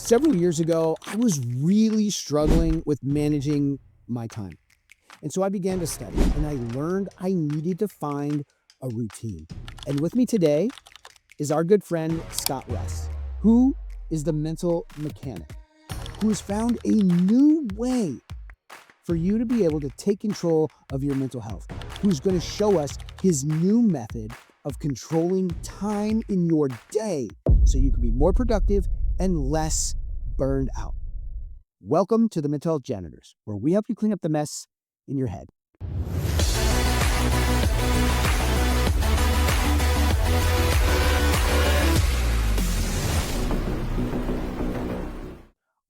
Several years ago, I was really struggling with managing my time. And so I began to study and I learned I needed to find a routine. And with me today is our good friend, Scott Russ, who is the mental mechanic, who has found a new way for you to be able to take control of your mental health, who's going to show us his new method of controlling time in your day so you can be more productive and less burned out. Welcome to the Mental Health Janitors, where we help you clean up the mess in your head.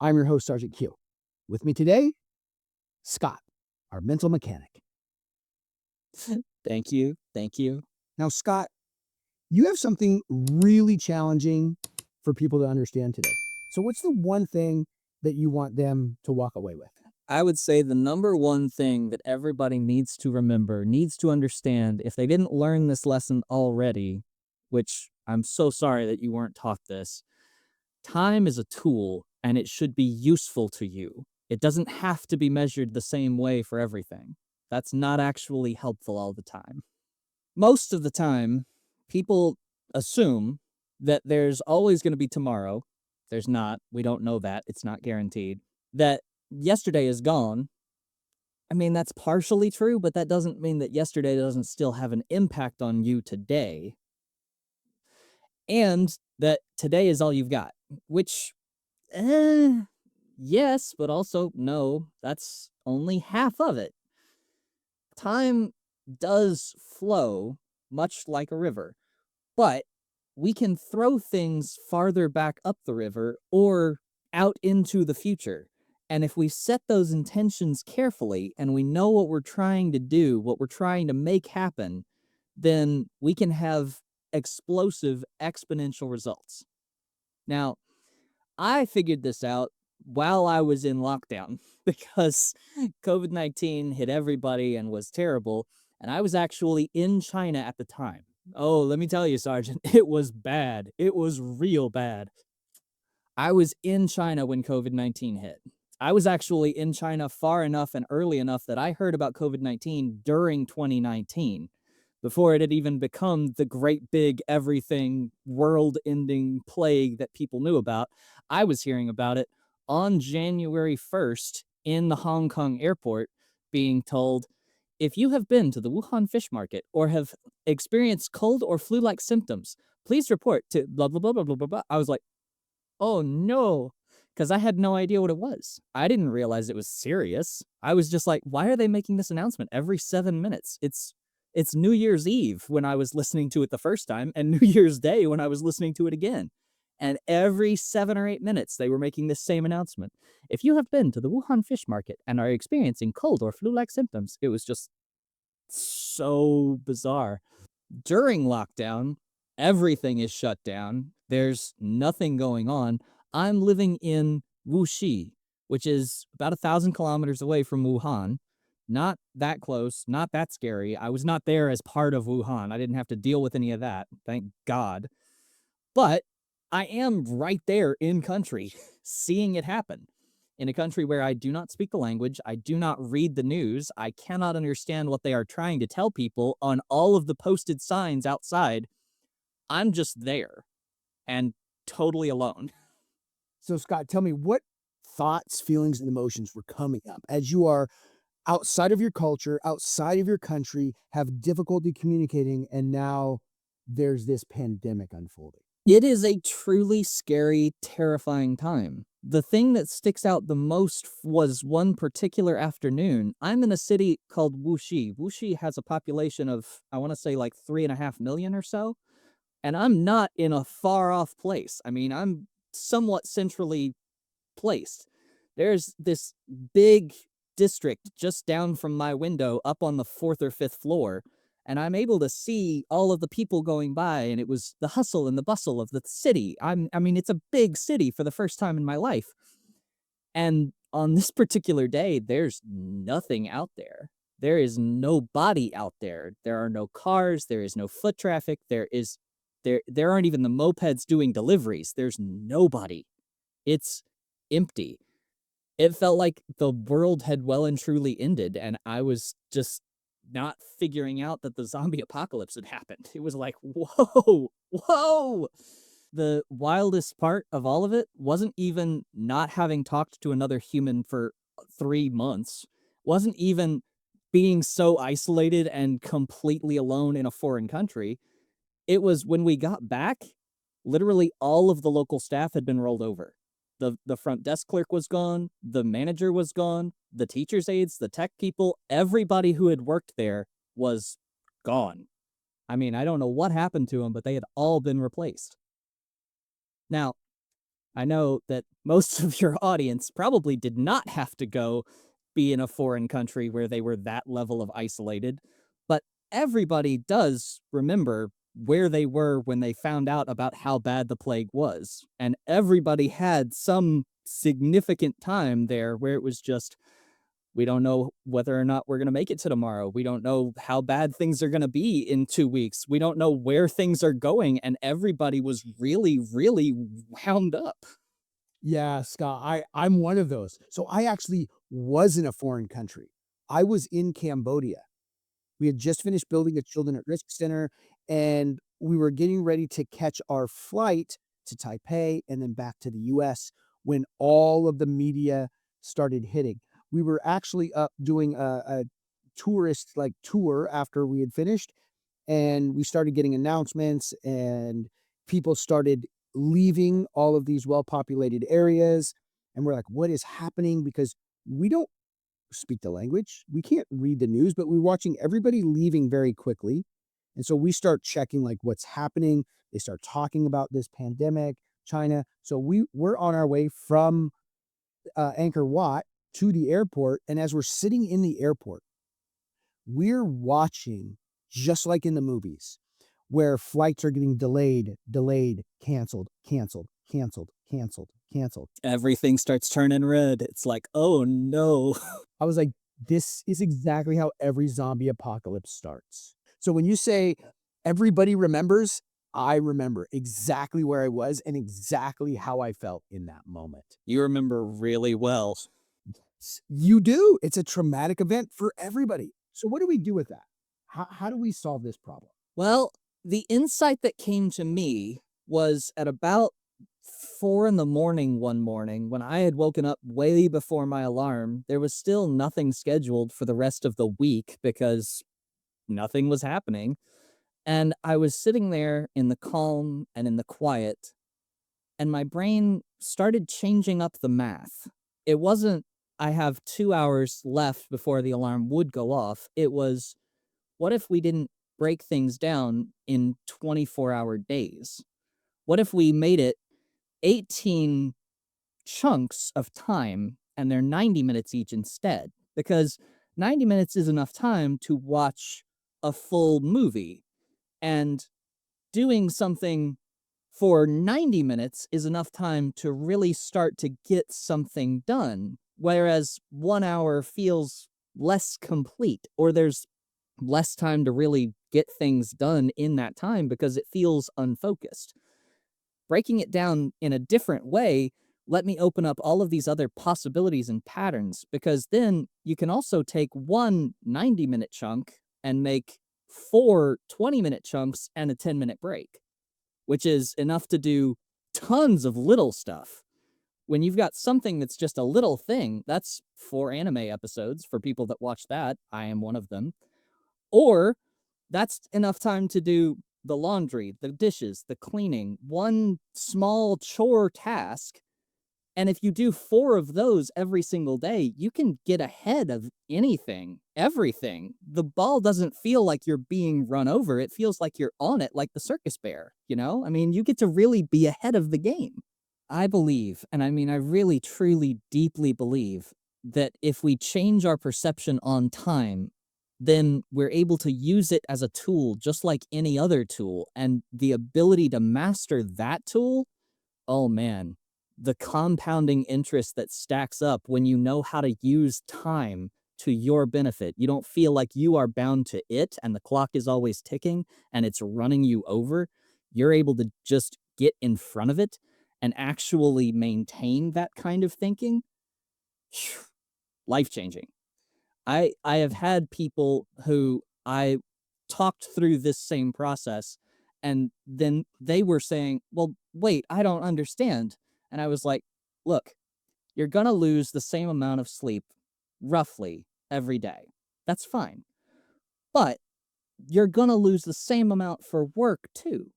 I'm your host, Sergeant Q. With me today, Scott, our mental mechanic. Thank you. Now, Scott, you have something really challenging for people to understand today. So what's the one thing that you want them to walk away with? I would say the number one thing that everybody needs to remember, needs to understand, if they didn't learn this lesson already, which I'm so sorry that you weren't taught this, time is a tool and it should be useful to you. It doesn't have to be measured the same way for everything. That's not actually helpful all the time. Most of the time, people assume that there's always going to be tomorrow. There's not. We don't know that. It's not guaranteed. That yesterday is gone. I mean, that's partially true, but that doesn't mean that yesterday doesn't still have an impact on you today. And that today is all you've got, which, yes, but also no, that's only half of it. Time does flow much like a river, but we can throw things farther back up the river or out into the future. And if we set those intentions carefully and we know what we're trying to do, what we're trying to make happen, then we can have explosive exponential results. Now, I figured this out while I was in lockdown because COVID-19 hit everybody and was terrible. And I was actually in China at the time. Oh, let me tell you, Sergeant, it was bad. It was real bad. I was in China when COVID-19 hit. I was actually in China far enough and early enough that I heard about COVID-19 during 2019, before it had even become the great big everything world-ending plague that people knew about. I was hearing about it on January 1st in the Hong Kong airport, being told, if you have been to the Wuhan fish market or have experienced cold or flu-like symptoms, please report to blah, blah, blah, blah, blah, blah, blah. I was like, oh no, because I had no idea what it was. I didn't realize it was serious. I was just like, why are they making this announcement every 7 minutes? It's New Year's Eve when I was listening to it the first time, and New Year's Day when I was listening to it again. And every 7 or 8 minutes, they were making this same announcement. If you have been to the Wuhan fish market and are experiencing cold or flu-like symptoms, it was just so bizarre. During lockdown, everything is shut down. There's nothing going on. I'm living in Wuxi, which is about 1,000 kilometers away from Wuhan. Not that close, not that scary. I was not there as part of Wuhan. I didn't have to deal with any of that, thank God. But I am right there in country, seeing it happen. In a country where I do not speak the language, I do not read the news, I cannot understand what they are trying to tell people on all of the posted signs outside. I'm just there and totally alone. So, Scott, tell me what thoughts, feelings, and emotions were coming up as you are outside of your culture, outside of your country, have difficulty communicating, and now there's this pandemic unfolding. It is a truly scary, terrifying time. The thing that sticks out the most was one particular afternoon. I'm in a city called Wuxi. Wuxi has a population of, I want to say, like 3.5 million or so. And I'm not in a far-off place. I mean, I'm somewhat centrally placed. There's this big district just down from my window up on the 4th or 5th floor. And I'm able to see all of the people going by, and it was the hustle and the bustle of the city. I mean, it's a big city for the first time in my life. And on this particular day, there's nothing out there. There is no body out there. There are no cars. There is no foot traffic. There aren't even the mopeds doing deliveries. There's nobody. It's empty. It felt like the world had well and truly ended, and I was just not figuring out that the zombie apocalypse had happened. It was like, whoa, whoa. The wildest part of all of it wasn't even not having talked to another human for 3 months, wasn't even being so isolated and completely alone in a foreign country. It was when we got back, literally all of the local staff had been rolled over. The front desk clerk was gone, the manager was gone, the teacher's aides, the tech people, everybody who had worked there was gone. I mean, I don't know what happened to them, but they had all been replaced. Now, I know that most of your audience probably did not have to go be in a foreign country where they were that level of isolated, but everybody does remember where they were when they found out about how bad the plague was. And everybody had some significant time there where it was just, we don't know whether or not we're going to make it to tomorrow. We don't know how bad things are going to be in 2 weeks. We don't know where things are going. And everybody was really, really wound up. Yeah, Scott, I'm one of those. So I actually was in a foreign country. I was in Cambodia. We had just finished building a children at risk center, and we were getting ready to catch our flight to Taipei and then back to the US when all of the media started hitting. We were actually up doing a tourist like tour after we had finished, and we started getting announcements, and people started leaving all of these well-populated areas, and we're like, what is happening? Because we don't speak the language. We can't read the news, but we're watching everybody leaving very quickly. And so we start checking like what's happening. They start talking about this pandemic, China. So we're on our way from Angkor Wat to the airport. And as we're sitting in the airport, we're watching just like in the movies where flights are getting delayed, canceled, canceled, canceled, canceled, canceled. Everything starts turning red. It's like, oh no. I was like, this is exactly how every zombie apocalypse starts. So when you say everybody remembers, I remember exactly where I was and exactly how I felt in that moment. You remember really well. You do. It's a traumatic event for everybody. So what do we do with that? How do we solve this problem? Well, the insight that came to me was at about 4 in the morning one morning when I had woken up way before my alarm. There was still nothing scheduled for the rest of the week because nothing was happening. And I was sitting there in the calm and in the quiet, and my brain started changing up the math. It wasn't, I have 2 hours left before the alarm would go off. It was, what if we didn't break things down in 24-hour days? What if we made it 18 chunks of time and they're 90 minutes each instead? Because 90 minutes is enough time to watch a full movie, and doing something for 90 minutes is enough time to really start to get something done, whereas 1 hour feels less complete, or there's less time to really get things done in that time because it feels unfocused. Breaking it down in a different way let me open up all of these other possibilities and patterns, because then you can also take one 90-minute chunk and make 4 20-minute chunks and a 10-minute break, which is enough to do tons of little stuff. When you've got something that's just a little thing, that's 4 anime episodes for people that watch that. I am one of them. Or that's enough time to do the laundry, the dishes, the cleaning, one small chore task. And if you do 4 of those every single day, you can get ahead of anything, everything. The ball doesn't feel like you're being run over. It feels like you're on it like the circus bear, you know? I mean, you get to really be ahead of the game. I believe, and I mean, I really, truly, deeply believe that if we change our perception on time, then we're able to use it as a tool just like any other tool. And the ability to master that tool, oh man, the compounding interest that stacks up when you know how to use time to your benefit. You don't feel like you are bound to it and the clock is always ticking and it's running you over. You're able to just get in front of it and actually maintain that kind of thinking, life-changing. I have had people who I talked through this same process, and then they were saying, "Well, wait, I don't understand." And I was like, "Look, you're gonna lose the same amount of sleep, roughly, every day. That's fine. But you're gonna lose the same amount for work, too.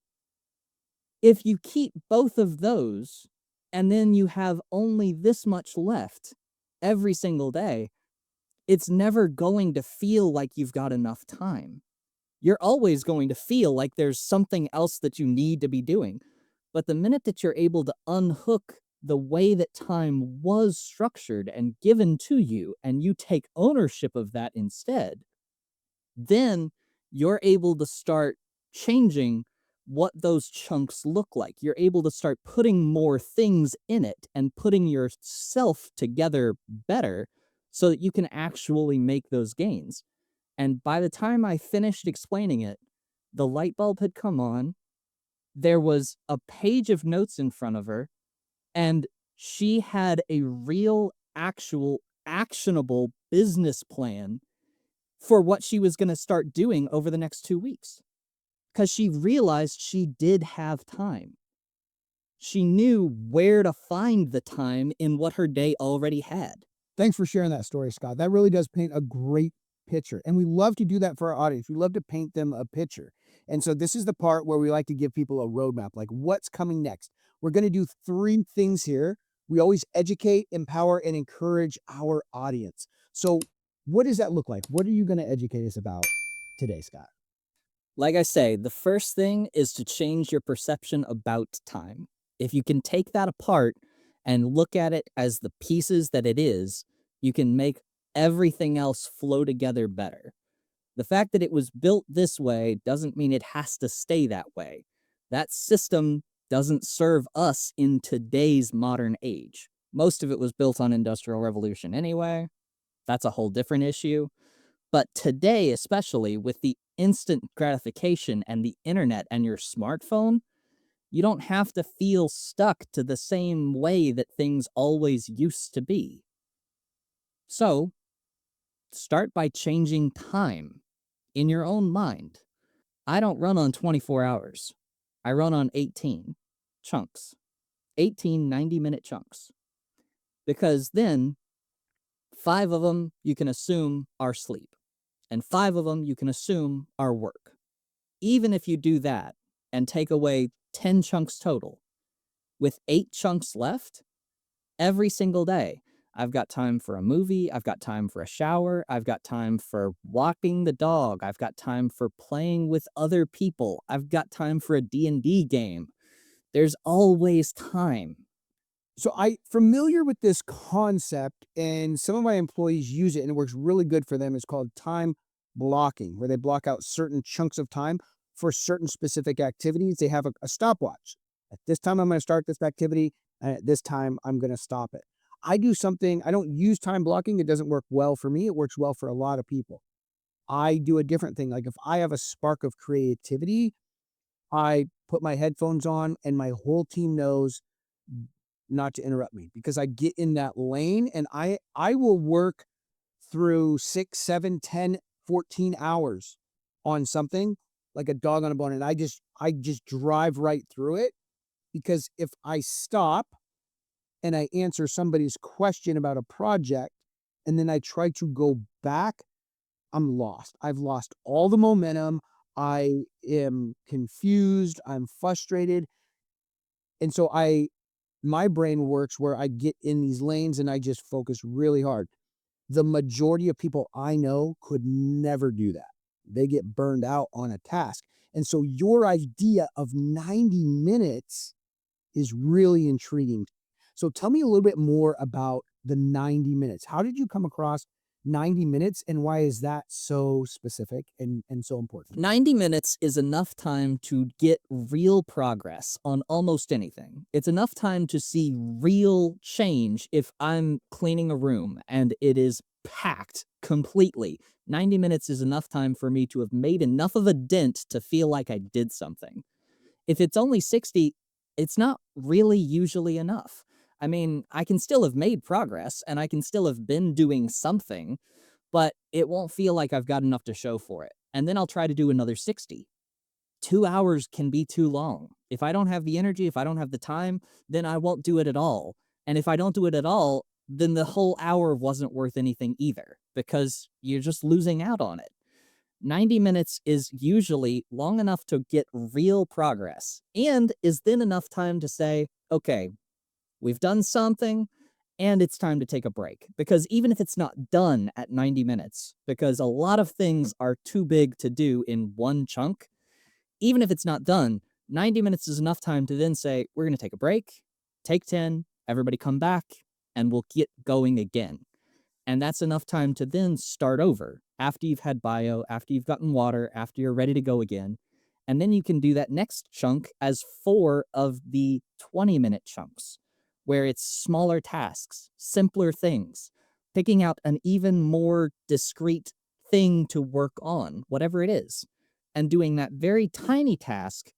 If you keep both of those, and then you have only this much left every single day, it's never going to feel like you've got enough time. You're always going to feel like there's something else that you need to be doing. But the minute that you're able to unhook the way that time was structured and given to you, and you take ownership of that instead, then you're able to start changing what those chunks look like. You're able to start putting more things in it and putting yourself together better so that you can actually make those gains. And by the time I finished explaining it, the light bulb had come on. There was a page of notes in front of her, and she had a real, actual, actionable business plan for what she was going to start doing over the next 2 weeks. Because she realized she did have time. She knew where to find the time in what her day already had. Thanks for sharing that story, Scott. That really does paint a great picture. And we love to do that for our audience. We love to paint them a picture. And so this is the part where we like to give people a roadmap, like what's coming next. We're going to do 3 things here. We always educate, empower, and encourage our audience. So what does that look like? What are you going to educate us about today, Scott? Like I say, the first thing is to change your perception about time. If you can take that apart and look at it as the pieces that it is, you can make everything else flow together better. The fact that it was built this way doesn't mean it has to stay that way. That system doesn't serve us in today's modern age. Most of it was built on Industrial Revolution anyway. That's a whole different issue. But today, especially with the instant gratification and the internet and your smartphone, you don't have to feel stuck to the same way that things always used to be. So, start by changing time in your own mind. I don't run on 24 hours. I run on 18 chunks, 18 90-minute chunks. Because then, 5 of them you can assume are sleep, and 5 of them you can assume are work. Even if you do that and take away 10 chunks total, with 8 chunks left, every single day, I've got time for a movie, I've got time for a shower, I've got time for walking the dog, I've got time for playing with other people, I've got time for a D&D game. There's always time. So I'm familiar with this concept, and some of my employees use it, and it works really good for them. It's called time blocking, where they block out certain chunks of time for certain specific activities. They have a stopwatch. At this time, I'm going to start this activity, and at this time, I'm going to stop it. I do something, I don't use time blocking. It doesn't work well for me. It works well for a lot of people. I do a different thing. Like if I have a spark of creativity, I put my headphones on, and my whole team knows not to interrupt me, because I get in that lane, and I will work through 6, 7, 10, 14 hours on something like a dog on a bone. And I just drive right through it, because if I stop and I answer somebody's question about a project and then I try to go back, I'm lost. I've lost all the momentum. I am confused. I'm frustrated. And so my brain works where I get in these lanes and I just focus really hard. The majority of people I know could never do that. They get burned out on a task. And so your idea of 90 minutes is really intriguing. So tell me a little bit more about the 90 minutes. How did you come across 90 minutes, and why is that so specific and so important? 90 minutes is enough time to get real progress on almost anything. It's enough time to see real change. If I'm cleaning a room and it is packed completely, 90 minutes is enough time for me to have made enough of a dent to feel like I did something. If it's only 60, it's not really usually enough. I mean, I can still have made progress and I can still have been doing something, but it won't feel like I've got enough to show for it. And then I'll try to do another 60. 2 hours can be too long. If I don't have the energy, if I don't have the time, then I won't do it at all. And if I don't do it at all, then the whole hour wasn't worth anything either because you're just losing out on it. 90 minutes is usually long enough to get real progress and is then enough time to say, okay, we've done something and it's time to take a break. Because even if it's not done at 90 minutes, because a lot of things are too big to do in one chunk, even if it's not done, 90 minutes is enough time to then say, we're going to take a break, take 10, everybody come back, and we'll get going again. And that's enough time to then start over after you've had bio, after you've gotten water, after you're ready to go again. And then you can do that next chunk as 4 of the 20-minute chunks, where it's smaller tasks, simpler things, picking out an even more discrete thing to work on, whatever it is. And doing that very tiny task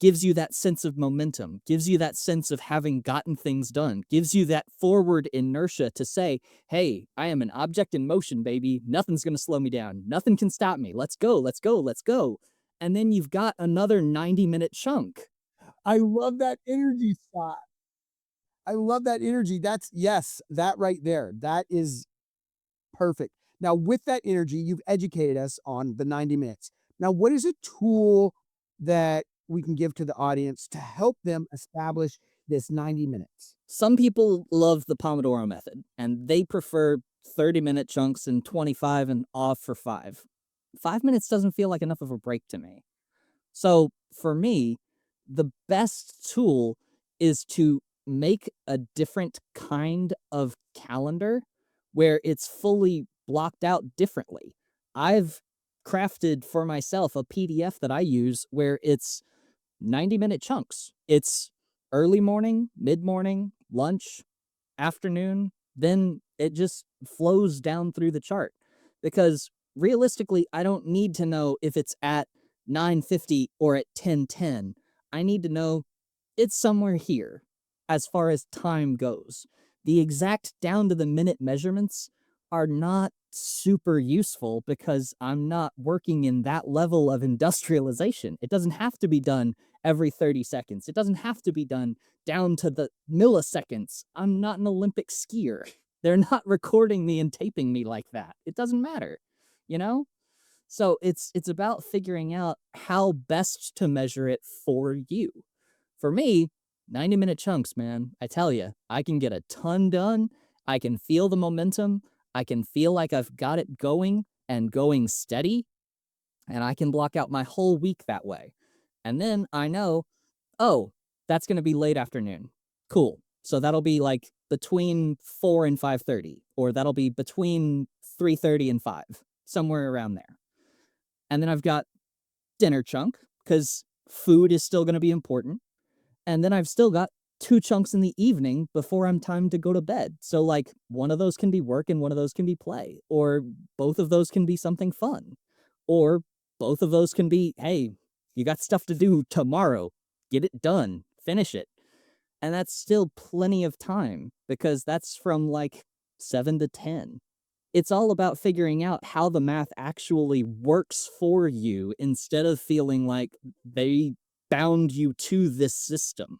gives you that sense of momentum, gives you that sense of having gotten things done, gives you that forward inertia to say, hey, I am an object in motion, baby. Nothing's going to slow me down. Nothing can stop me. Let's go, let's go, let's go. And then you've got another 90-minute chunk. I love that energy, Scott. I love that energy. Yes, that right there. That is perfect. Now, with that energy, you've educated us on the 90 minutes. Now, what is a tool that we can give to the audience to help them establish this 90 minutes? Some people love the Pomodoro method, and they prefer 30-minute chunks and 25 and off for 5. 5 minutes doesn't feel like enough of a break to me. So for me, the best tool is to make a different kind of calendar where it's fully blocked out differently. I've crafted for myself a PDF that I use where it's 90-minute chunks. It's early morning, mid morning, lunch, afternoon, then it just flows down through the chart. Because realistically, I don't need to know if it's at 9:50 or at 10:10. I need to know it's somewhere here as far as time goes. The exact down to the minute measurements are not super useful because I'm not working in that level of industrialization. It doesn't have to be done every 30 seconds. It doesn't have to be done down to the milliseconds. I'm not an Olympic skier. They're not recording me and taping me like that. It doesn't matter, you know? So it's about figuring out how best to measure it for you. For me, 90-minute chunks, man. I tell you, I can get a ton done. I can feel the momentum. I can feel like I've got it going and going steady, and I can block out my whole week that way. And then I know, oh, that's going to be late afternoon. Cool. So that'll be like between 4 and 5:30, or that'll be between 3:30 and 5, somewhere around there. And then I've got dinner chunk because food is still going to be important. And then I've still got 2 chunks in the evening before I'm time to go to bed. So like one of those can be work and one of those can be play, or both of those can be something fun, or both of those can be, hey, you got stuff to do tomorrow. Get it done. Finish it. And that's still plenty of time because that's from like 7 to 10. It's all about figuring out how the math actually works for you instead of feeling like they bound you to this system.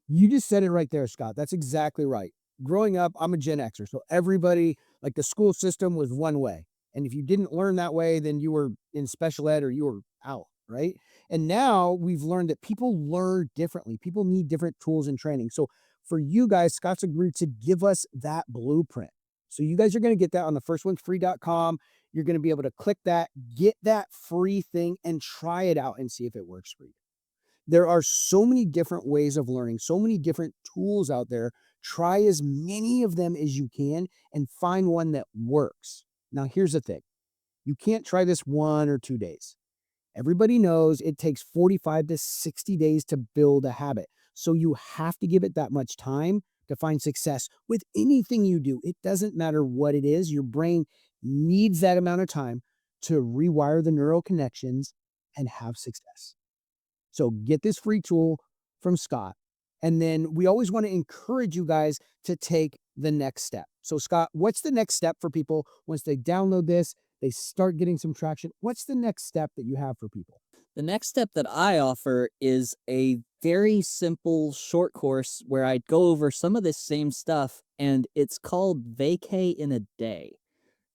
You just said it right there, Scott. That's exactly right. Growing up, I'm a Gen Xer. So everybody, like the school system was one way. And if you didn't learn that way, then you were in special ed or you were out, right? And now we've learned that people learn differently. People need different tools and training. So for you guys, Scott's agreed to give us that blueprint. So you guys are going to get that on the firstonesfree.com. You're going to be able to click that, get that free thing, and try it out and see if it works for you. There are so many different ways of learning, so many different tools out there. Try as many of them as you can and find one that works. Now, here's the thing. You can't try this 1 or 2 days. Everybody knows it takes 45 to 60 days to build a habit. So you have to give it that much time to find success with anything you do. It doesn't matter what it is. Your brain needs that amount of time to rewire the neural connections and have success. So get this free tool from Scott. And then we always want to encourage you guys to take the next step. So, Scott, what's the next step for people once they download this, they start getting some traction? What's the next step that you have for people? The next step that I offer is a very simple short course where I go over some of this same stuff, and it's called Vacay in a Day.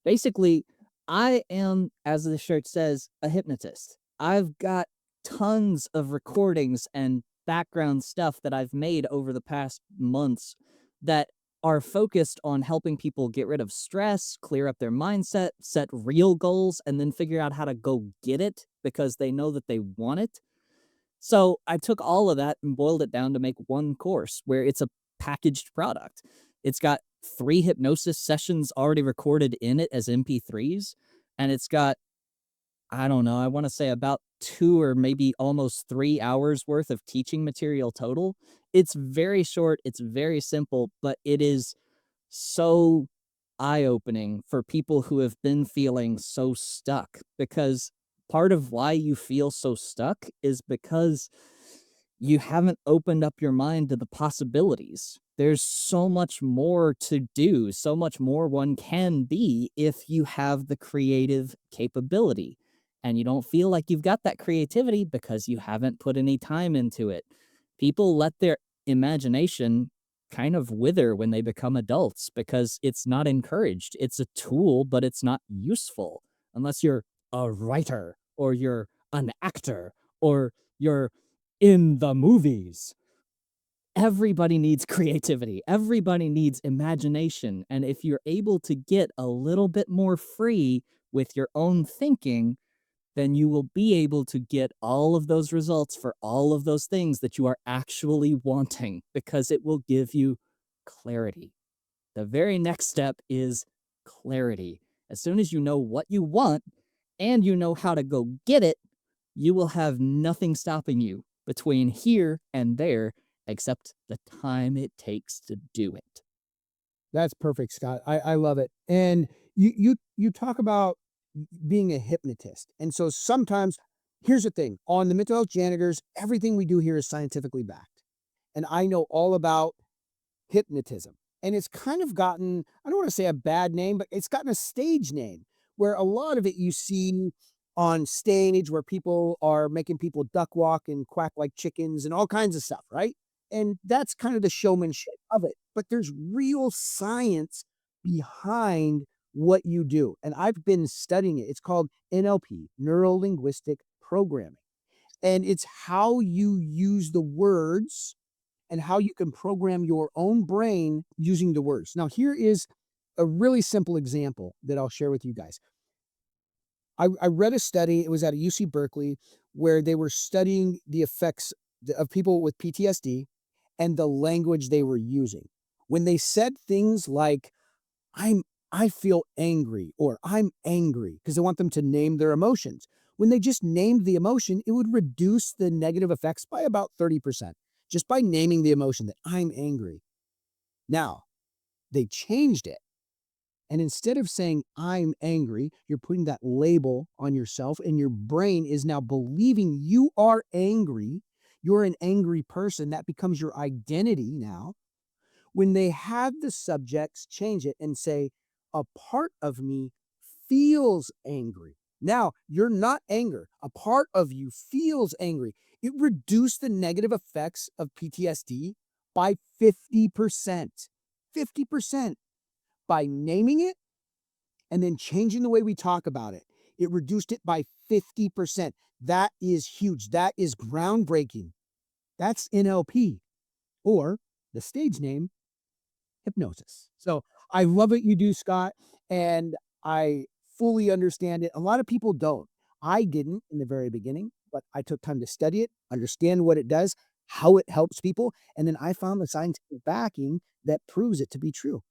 Basically, I am, as the shirt says, a hypnotist. I've got tons of recordings and background stuff that I've made over the past months that are focused on helping people get rid of stress, clear up their mindset, set real goals, and then figure out how to go get it because they know that they want it. So I took all of that and boiled it down to make one course where it's a packaged product. It's got 3 hypnosis sessions already recorded in it as MP3s, and it's got, I don't know, I want to say about 2 or maybe almost 3 hours worth of teaching material total. It's very short, it's very simple, but it is so eye-opening for people who have been feeling so stuck, because part of why you feel so stuck is because you haven't opened up your mind to the possibilities. There's so much more to do, so much more one can be if you have the creative capability. And you don't feel like you've got that creativity because you haven't put any time into it. People let their imagination kind of wither when they become adults because it's not encouraged. It's a tool, but it's not useful unless you're a writer or you're an actor or you're in the movies. Everybody needs creativity. Everybody needs imagination. And if you're able to get a little bit more free with your own thinking, then you will be able to get all of those results for all of those things that you are actually wanting, because it will give you clarity. The very next step is clarity. As soon as you know what you want and you know how to go get it, you will have nothing stopping you between here and there except the time it takes to do it. That's perfect, Scott. I love it. And you talk about being a hypnotist. And so sometimes, here's the thing, on the Mental Health Janitors, everything we do here is scientifically backed. And I know all about hypnotism. And it's kind of gotten, I don't want to say a bad name, but it's gotten a stage name where a lot of it you see on stage where people are making people duck walk and quack like chickens and all kinds of stuff, right? And that's kind of the showmanship of it. But there's real science behind what you do. And I've been studying it. It's called NLP, Neuro Linguistic Programming. And it's how you use the words and how you can program your own brain using the words. Now, here is a really simple example that I'll share with you guys. I read a study, it was at a UC Berkeley, where they were studying the effects of people with PTSD and the language they were using. When they said things like, I'm I feel angry or I'm angry, because they want them to name their emotions. When they just named the emotion, it would reduce the negative effects by about 30%, just by naming the emotion that I'm angry. Now, they changed it. And instead of saying, I'm angry, you're putting that label on yourself, and your brain is now believing you are angry. You're an angry person. That becomes your identity now. When they had the subjects change it and say, a part of me feels angry. Now, you're not anger. A part of you feels angry. It reduced the negative effects of PTSD by 50%. 50%. By naming it and then changing the way we talk about it, it reduced it by 50%. That is huge. That is groundbreaking. That's NLP, or the stage name, hypnosis. So I love what you do, Scott, and I fully understand it. A lot of people don't. I didn't in the very beginning, but I took time to study it, understand what it does, how it helps people, and then I found the scientific backing that proves it to be true.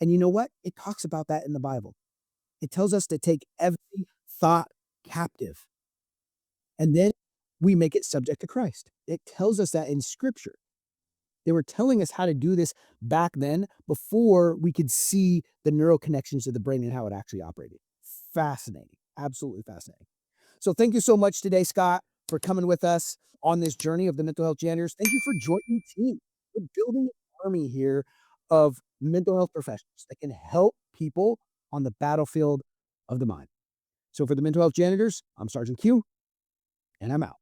And you know what? It talks about that in the Bible. It tells us to take every thought captive, and then we make it subject to Christ. It tells us that in Scripture. They were telling us how to do this back then before we could see the neural connections of the brain and how it actually operated. Fascinating. Absolutely fascinating. So thank you so much today, Scott, for coming with us on this journey of the mental health janitors. Thank you for joining the team. We're building an army here of mental health professionals that can help people on the battlefield of the mind. So for the mental health janitors, I'm Sergeant Q, and I'm out.